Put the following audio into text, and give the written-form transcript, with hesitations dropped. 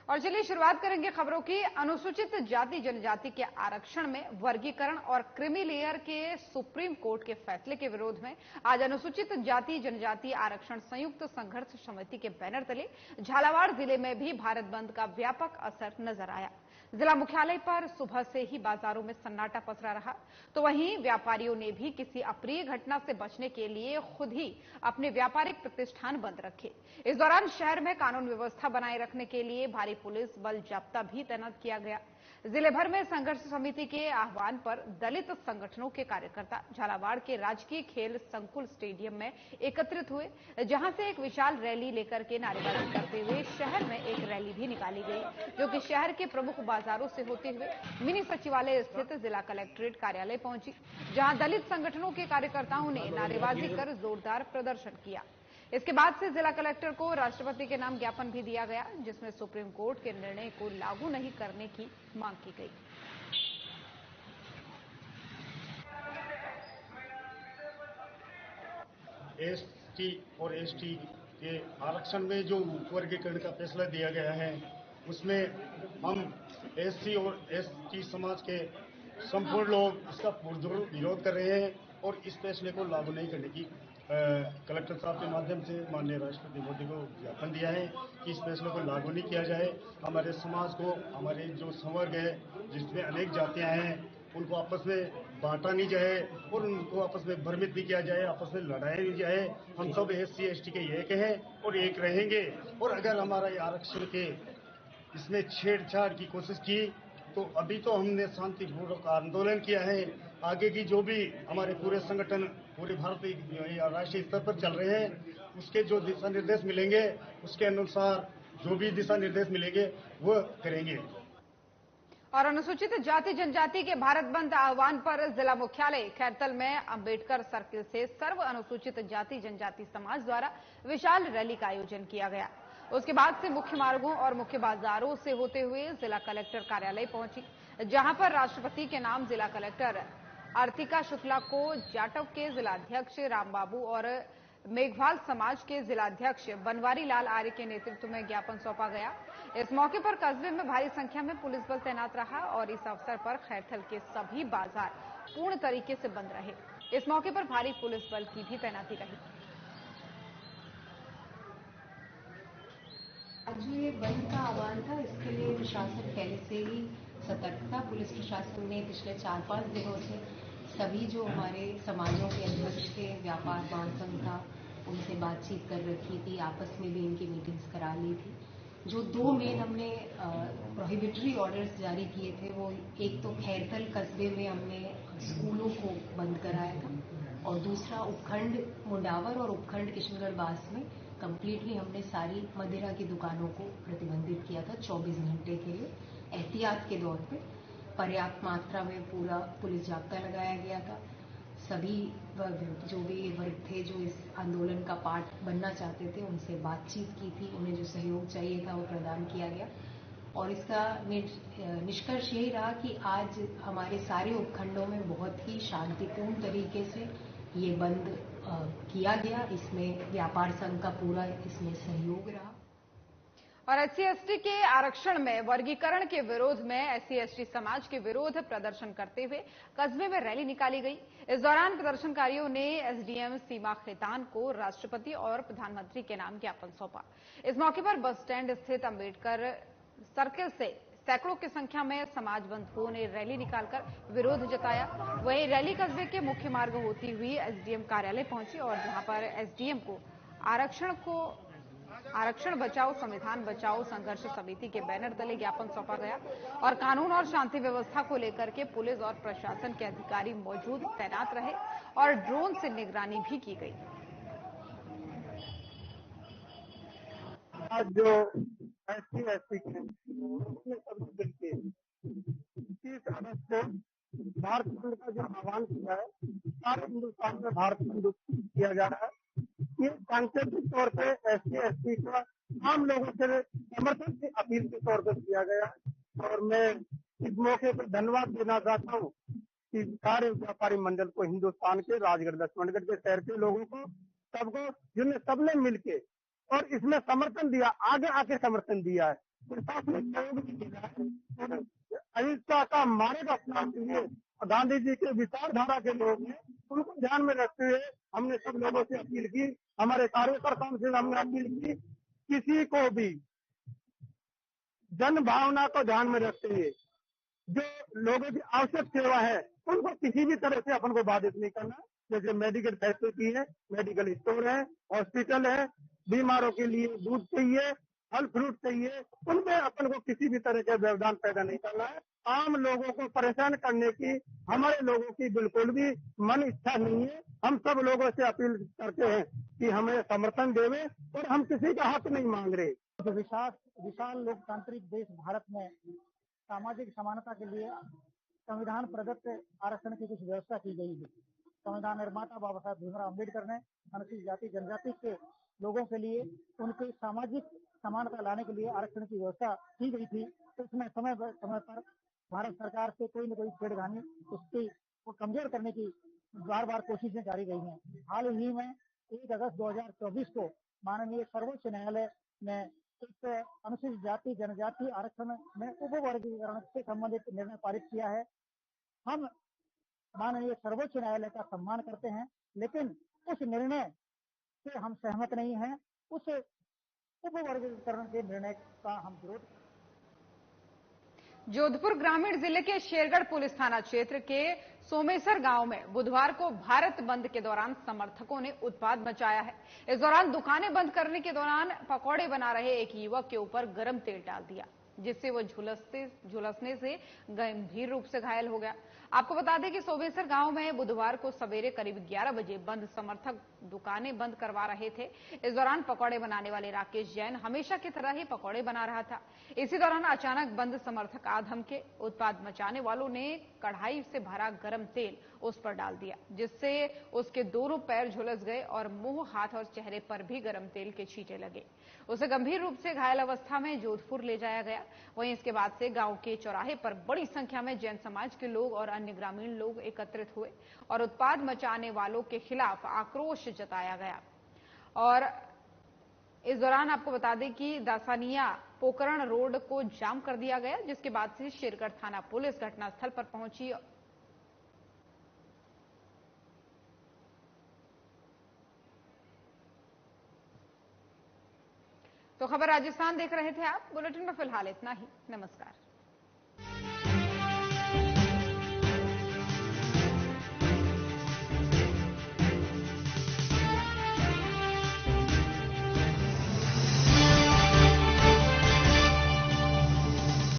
और चलिए शुरुआत करेंगे खबरों की। अनुसूचित जाति जनजाति के आरक्षण में वर्गीकरण और क्रीमी लेयर के सुप्रीम कोर्ट के फैसले के विरोध में आज अनुसूचित जाति जनजाति आरक्षण संयुक्त संघर्ष समिति के बैनर तले झालावाड़ जिले में भी भारत बंद का व्यापक असर नजर आया। जिला मुख्यालय पर सुबह से ही बाजारों में सन्नाटा पसरा रहा, तो वहीं व्यापारियों ने भी किसी अप्रिय घटना से बचने के लिए खुद ही अपने व्यापारिक प्रतिष्ठान बंद रखे। इस दौरान शहर में कानून व्यवस्था बनाए रखने के लिए भारी पुलिस बल जाब्ता भी तैनात किया गया। जिले भर में संघर्ष समिति के आह्वान पर दलित संगठनों के कार्यकर्ता झालावाड़ के राजकीय खेल संकुल स्टेडियम में एकत्रित हुए, जहां से एक विशाल रैली लेकर के नारेबाजी करते हुए शहर में एक रैली भी निकाली गई, जो कि शहर के प्रमुख बाजारों से होते हुए मिनी सचिवालय स्थित जिला कलेक्ट्रेट कार्यालय पहुंची, जहां दलित संगठनों के कार्यकर्ताओं ने नारेबाजी कर जोरदार प्रदर्शन किया। इसके बाद से जिला कलेक्टर को राष्ट्रपति के नाम ज्ञापन भी दिया गया, जिसमें सुप्रीम कोर्ट के निर्णय को लागू नहीं करने की मांग की गई। एसटी और एसटी के आरक्षण में जो वर्गीकरण का फैसला दिया गया है, उसमें हम एससी और एसटी समाज के संपूर्ण लोग इसका पुरजोर विरोध कर रहे हैं और इस फैसले को लागू नहीं करने की कलेक्टर साहब के माध्यम से माननीय राष्ट्रपति मोदी को ज्ञापन दिया है कि इस फैसले को लागू नहीं किया जाए। हमारे समाज को, हमारे जो संवर्ग है जिसमें अनेक जातियां हैं, उनको आपस में बांटा नहीं जाए और उनको आपस में भ्रमित नहीं किया जाए, आपस में लड़ाया नहीं जाए। हम सब एससी एसटी के एक हैं और एक रहेंगे। और अगर हमारा आरक्षण के इसमें छेड़छाड़ की कोशिश की तो अभी तो हमने शांतिपूर्वक आंदोलन किया है। आगे की जो भी हमारे पूरे संगठन पूरे भारतीय राष्ट्रीय स्तर पर चल रहे हैं, उसके जो दिशा निर्देश मिलेंगे उसके अनुसार जो भी दिशा निर्देश मिलेंगे वो करेंगे। और अनुसूचित जाति जनजाति के भारत बंद आह्वान पर जिला मुख्यालय खैरतल में अंबेडकर सर्किल से सर्व अनुसूचित जाति जनजाति समाज द्वारा विशाल रैली का आयोजन किया गया। उसके बाद से मुख्य मार्गों और मुख्य बाजारों से होते हुए जिला कलेक्टर कार्यालय पहुंची, जहां पर राष्ट्रपति के नाम जिला कलेक्टर आर्तिका शुक्ला को जाटव के जिलाध्यक्ष रामबाबू और मेघवाल समाज के जिलाध्यक्ष बनवारी लाल आर्य के नेतृत्व में ज्ञापन सौंपा गया। इस मौके पर कस्बे में भारी संख्या में पुलिस बल तैनात रहा और इस अवसर पर खैरथल के सभी बाजार पूर्ण तरीके से बंद रहे। इस मौके पर भारी पुलिस बल की भी तैनाती रही। आज ये बंद का आह्वान था, इसके लिए प्रशासन पहले से ही सतर्क था। पुलिस प्रशासन ने पिछले 4-5 दिनों से सभी जो हमारे समाजों के अध्यक्ष थे, व्यापार महासंघ था, उनसे बातचीत कर रखी थी, आपस में भी इनकी मीटिंग्स करा ली थी। जो 2 मेन हमने प्रोहिबिटरी ऑर्डर्स जारी किए थे, वो एक तो खैरथल कस्बे में हमने स्कूलों को बंद कराया था और दूसरा उपखंड मुंडावर और उपखंड किशनगढ़ बास में कंप्लीटली हमने सारी मदिरा की दुकानों को प्रतिबंधित किया था 24 घंटे के लिए। एहतियात के दौर पे पर्याप्त मात्रा में पूरा पुलिस जाब्ता लगाया गया था। सभी जो भी वर्ग थे जो इस आंदोलन का पार्ट बनना चाहते थे, उनसे बातचीत की थी, उन्हें जो सहयोग चाहिए था वो प्रदान किया गया और इसका निष्कर्ष यही रहा कि आज हमारे सारे उपखंडों में बहुत ही शांतिपूर्ण तरीके से ये बंद किया गया। इसमें व्यापार संघ का पूरा इसमें सहयोग रहा। और एससी एसटी के आरक्षण में वर्गीकरण के विरोध में एससी एसटी समाज के विरोध प्रदर्शन करते हुए कस्बे में रैली निकाली गई। इस दौरान प्रदर्शनकारियों ने एसडीएम सीमा खेतान को राष्ट्रपति और प्रधानमंत्री के नाम ज्ञापन सौंपा। इस मौके पर बस स्टैंड स्थित अंबेडकर सर्किल से सैकड़ों की संख्या में समाज बंधुओं ने रैली निकालकर विरोध जताया। वहीं रैली कस्बे के मुख्य मार्ग होती हुई एसडीएम कार्यालय पहुंची और जहां पर एसडीएम को आरक्षण बचाओ संविधान बचाओ संघर्ष समिति के बैनर तले ज्ञापन सौंपा गया और कानून और शांति व्यवस्था को लेकर के पुलिस और प्रशासन के अधिकारी मौजूद तैनात रहे और ड्रोन से निगरानी भी की गई। आज जो एससी एसटी सभी मिलके 30 अगस्त को भारत बंद का जो आह्वान किया है, सारे हिंदुस्तान में भारत बंद किया जा रहा है। ये सांकेतिक तौर पे एससी एसटी का आम लोगों से समर्थन की अपील के तौर पर किया गया है और मैं इस मौके पर धन्यवाद देना चाहता हूँ कि सारे व्यापारी मंडल को, हिंदुस्तान के राजगढ़ लक्ष्मणगढ़ के शहर के लोगों को, सबको, जिन्हें सबने मिलके और इसमें समर्थन दिया, आगे आके समर्थन दिया है। प्रशासनिक लोग भी मिला है, अहिंसा का मार्ग अपनाते हुए गांधी जी के विचारधारा के लोग हैं, उनको ध्यान में रखते हुए हमने सब लोगों से अपील की, हमारे कार्यकर्ताओं से हमने अपील की, किसी को भी जन भावना को ध्यान में रखते हुए जो लोगों की आवश्यक सेवा है उनको किसी भी तरह से अपन को बाधित नहीं करना। जैसे मेडिकल फैसिलिटी है, मेडिकल स्टोर है, हॉस्पिटल है, बीमारों के लिए दूध चाहिए, फल फ्रूट चाहिए, उनमें अपन को किसी भी तरह का व्यवधान पैदा नहीं करना है। आम लोगों को परेशान करने की हमारे लोगों की बिल्कुल भी मन इच्छा नहीं है। हम सब लोगों से अपील करते हैं कि हमें समर्थन देवे और हम किसी का हक नहीं मांग रहे। विशाल लोकतांत्रिक देश भारत में सामाजिक समानता के लिए संविधान प्रदत्त आरक्षण की कुछ व्यवस्था की गई है। संविधान निर्माता बाबा साहब भीमराव अम्बेडकर ने अनुसूचित जाति जनजाति के लोगों के लिए उनकी सामाजिक समानता लाने के लिए आरक्षण की व्यवस्था की गई थी। तो उसमें समय पर भारत सरकार से कोई न कोई छेड़खानी उसकी को कमजोर करने की बार बार कोशिशें जारी रही हैं। हाल ही में 1 अगस्त 2024 को माननीय सर्वोच्च न्यायालय ने एक अनुसूचित जाति जनजाति आरक्षण में उपवर्गीकरण से संबंधित निर्णय पारित किया है। हम माननीय सर्वोच्च न्यायालय का सम्मान करते हैं, लेकिन उस निर्णय से हम सहमत नहीं हैं। उस उपवर्गीकरण के निर्णय का हम विरोध। जोधपुर ग्रामीण जिले के शेरगढ़ पुलिस थाना क्षेत्र के सोमेसर गांव में बुधवार को भारत बंद के दौरान समर्थकों ने उत्पात मचाया है। इस दौरान दुकानें बंद करने के दौरान पकौड़े बना रहे एक युवक के ऊपर गर्म तेल डाल दिया, जिससे वो झुलसने से गंभीर रूप से घायल हो गया। आपको बता दें कि सोमेसर गांव में बुधवार को सवेरे करीब 11 बजे बंद समर्थक दुकानें बंद करवा रहे थे। इस दौरान पकौड़े बनाने वाले राकेश जैन हमेशा की तरह ही पकौड़े बना रहा था। इसी दौरान अचानक बंद समर्थक आधम के उत्पाद मचाने वालों ने कढ़ाई से भरा गर्म तेल उस पर डाल दिया, जिससे उसके दोनों पैर झुलस गए और मुंह, हाथ और चेहरे पर भी गर्म तेल के छींटे लगे। उसे गंभीर रूप से घायल अवस्था में जोधपुर ले जाया गया। वहीं इसके बाद से गांव के चौराहे पर बड़ी संख्या में जैन समाज के लोग और अन्य ग्रामीण लोग एकत्रित हुए और उत्पाद मचाने वालों के खिलाफ आक्रोश जताया गया। और इस दौरान आपको बता दें कि दासानिया पोकरण रोड को जाम कर दिया गया, जिसके बाद से शेरगढ़ थाना पुलिस घटनास्थल पर पहुंची। तो खबर राजस्थान देख रहे थे आप। बुलेटिन में फिलहाल इतना ही। नमस्कार।